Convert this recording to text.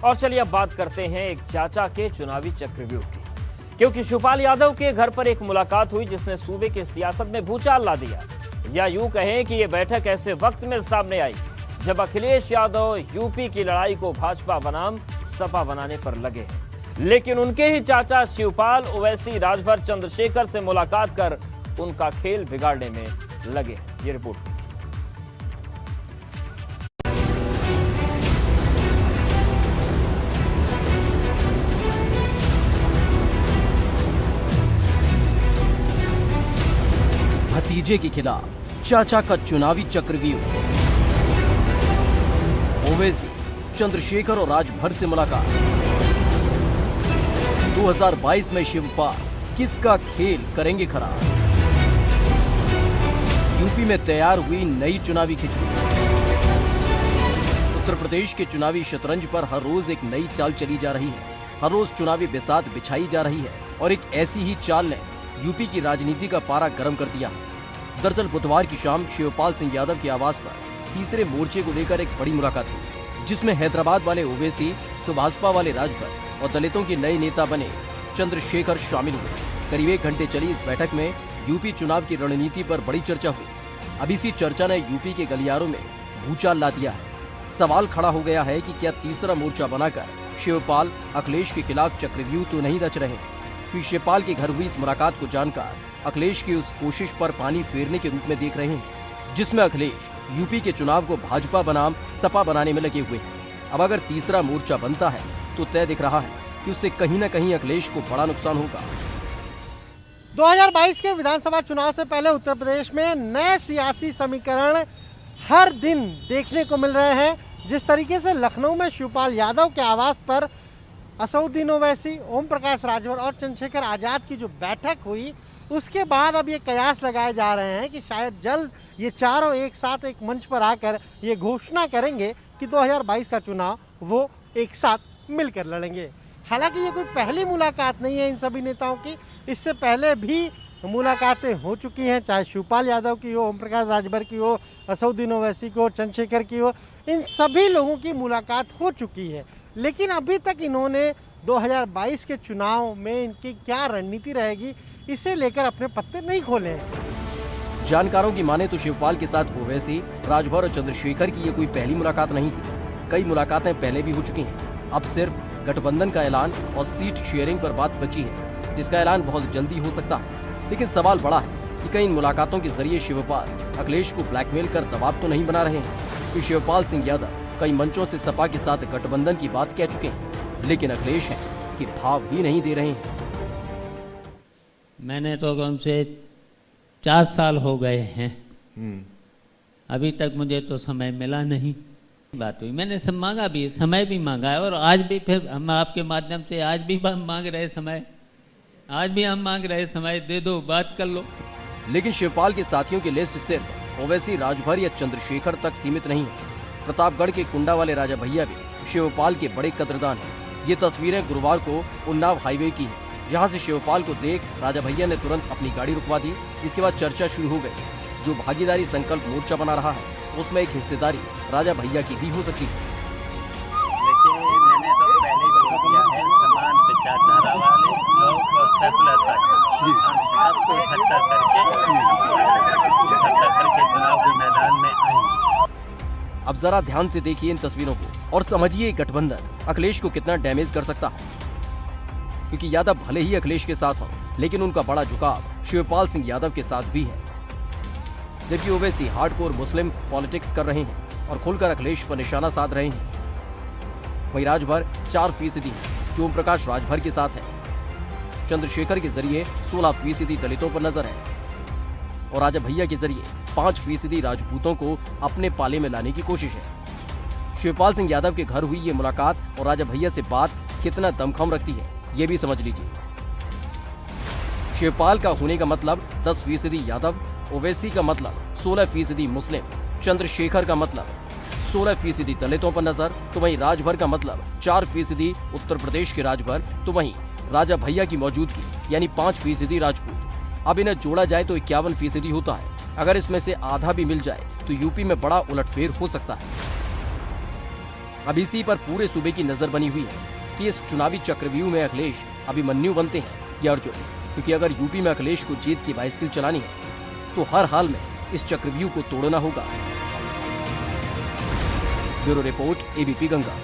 और चलिए अब बात करते हैं एक चाचा के चुनावी चक्रव्यूह की, क्योंकि शिवपाल यादव के घर पर एक मुलाकात हुई जिसने सूबे की सियासत में भूचाल ला दिया। या यूं कहें कि ये बैठक ऐसे वक्त में सामने आई जब अखिलेश यादव यूपी की लड़ाई को भाजपा बनाम सपा बनाने पर लगे हैं, लेकिन उनके ही चाचा शिवपाल ओवैसी राजभर चंद्रशेखर से मुलाकात कर उनका खेल बिगाड़ने में लगे हैं। ये रिपोर्ट। भतीजे के खिलाफ चाचा का चुनावी चक्रव्यूह। ओवैसी चंद्रशेखर और राजभर से मुलाकात। 2022 में शिवपाल किसका खेल करेंगे खराब। यूपी में तैयार हुई नई चुनावी खिचड़ी। उत्तर प्रदेश के चुनावी शतरंज पर हर रोज एक नई चाल चली जा रही है, हर रोज चुनावी बिसात बिछाई जा रही है और एक ऐसी ही चाल ने यूपी की राजनीति का पारा गर्म कर दिया। दरअसल बुधवार की शाम शिवपाल सिंह यादव के आवास पर तीसरे मोर्चे को लेकर एक बड़ी मुलाकात हुई, जिसमें हैदराबाद वाले ओवैसी, सुभाषपा वाले राजभर और दलितों के नए नेता बने चंद्रशेखर शामिल हुए। करीब 1 घंटे चली इस बैठक में यूपी चुनाव की रणनीति पर बड़ी चर्चा हुई। अब इसी चर्चा ने यूपी के गलियारों में भूचाल ला दिया है। सवाल खड़ा हो गया है कि क्या तीसरा मोर्चा बनाकर शिवपाल अखिलेश के खिलाफ चक्रव्यूह तो नहीं रच रहे। शिवपाल के घर हुई इस मुलाकात को जानकर अखिलेश की उस कोशिश पर पानी फेरने के रूप में देख रहे हैं, जिसमें अखिलेश यूपी के चुनाव को भाजपा बनाम सपा बनाने में लगे हुए हैं। अब अगर तीसरा मोर्चा बनता है तो तय दिख रहा है कि उससे कहीं न कहीं अखिलेश को बड़ा नुकसान होगा। 2022 के विधानसभा चुनाव से पहले उत्तर प्रदेश में नए सियासी समीकरण हर दिन देखने को मिल रहे हैं। जिस तरीके से लखनऊ में शिवपाल यादव के आवास पर असदुद्दीन ओवैसी, ओम प्रकाश राजभर और चंद्रशेखर आजाद की जो बैठक हुई, उसके बाद अब ये कयास लगाए जा रहे हैं कि शायद जल्द ये चारों एक साथ एक मंच पर आकर ये घोषणा करेंगे कि 2022 का चुनाव वो एक साथ मिलकर लड़ेंगे। हालांकि ये कोई पहली मुलाकात नहीं है इन सभी नेताओं की, इससे पहले भी मुलाकातें हो चुकी हैं, चाहे शिवपाल यादव की हो, ओम प्रकाश राजभर की हो, असदुद्दीन ओवैसी की हो, चंद्रशेखर की हो, इन सभी लोगों की मुलाकात हो चुकी है। लेकिन अभी तक इन्होंने 2022 के चुनाव में इनकी क्या रणनीति रहेगी, इसे लेकर अपने पत्ते नहीं खोले हैं। जानकारों की माने तो शिवपाल के साथ ओवैसी, राजभर और चंद्रशेखर की ये कोई पहली मुलाकात नहीं थी। कई मुलाकातें पहले भी हो चुकी हैं। अब सिर्फ गठबंधन का ऐलान और सीट शेयरिंग पर बात बची है, जिसका ऐलान बहुत जल्दी हो सकता है। लेकिन सवाल बड़ा है कि कई इन मुलाकातों के जरिए शिवपाल अखिलेश को ब्लैकमेल कर दबाव तो नहीं बना रहे हैं। कि शिवपाल सिंह यादव कई मंचों से सपा के साथ गठबंधन की बात कह चुके हैं, लेकिन अखिलेश है कि भाव ही नहीं दे रहे हैं। मैंने तो कम से 4 साल हो गए हैं, अभी तक मुझे तो समय मिला नहीं। बात हुई, मैंने सब मांगा भी, समय भी मांगा है और आज भी फिर हम आपके माध्यम से आज भी मांग रहे समय, आज भी हम मांग रहे समय, दे दो, बात कर लो। लेकिन शिवपाल के साथियों की लिस्ट सिर्फ ओवैसी, राजभर या चंद्रशेखर तक सीमित नहीं है। प्रतापगढ़ के कुंडा वाले राजा भैया भी शिवपाल के बड़े कद्रदान हैं। ये तस्वीरें गुरुवार को उन्नाव हाईवे की हैं, जहां से शिवपाल को देख राजा भैया ने तुरंत अपनी गाड़ी रुकवा दी, जिसके बाद चर्चा शुरू हो गई। जो भागीदारी संकल्प मोर्चा बना रहा है उसमें एक हिस्सेदारी राजा भैया की भी हो सकती है। देखिए, मैंने तो पहले ही बोल दिया है, समान विचारधारा वाले लोग और सेकुलर सबको इकट्ठा करके चुनाव के मैदान में आएंगे। अब जरा ध्यान से देखिए इन तस्वीरों को और समझिए गठबंधन अखिलेश को कितना डैमेज कर सकता है। क्योंकि यादव भले ही अखिलेश के साथ हो, लेकिन उनका बड़ा झुकाव शिवपाल सिंह यादव के साथ भी है। जबकि ओवैसी हार्डकोर मुस्लिम पॉलिटिक्स कर रहे हैं और खुलकर अखिलेश पर निशाना साध रहे हैं। वहीं राजभर 4% जो ओम प्रकाश राजभर के साथ है। चंद्रशेखर के जरिए 16% दलितों पर नजर है और राजा भैया के जरिए 5% राजपूतों को अपने पाले में लाने की कोशिश है। शिवपाल सिंह यादव के घर हुई ये मुलाकात और राजा भैया से बात कितना दमखम रखती है, ये भी समझ लीजिए। शिवपाल का होने का मतलब 10% यादव, ओवैसी का मतलब 16% मुस्लिम, चंद्रशेखर का मतलब 16% दलितों पर नजर, तो वहीं राजभर का मतलब 4% उत्तर प्रदेश के राजभर, तो वहीं राजा भैया की मौजूदगी यानी 5% राजपूत। अब इन्हें जोड़ा जाए तो 51% होता है। अगर इसमें से आधा भी मिल जाए तो यूपी में बड़ा उलटफेर हो सकता है। अब इसी पर पूरे सूबे की नजर बनी हुई है कि इस चुनावी चक्रव्यूह में अखिलेश अभिमन्यु बनते हैं या अर्जुन, क्योंकि अगर यूपी में अखिलेश को जीत की बाइसिकल चलानी है तो हर हाल में इस चक्रव्यूह को तोड़ना होगा। Bureau report, ABP Ganga.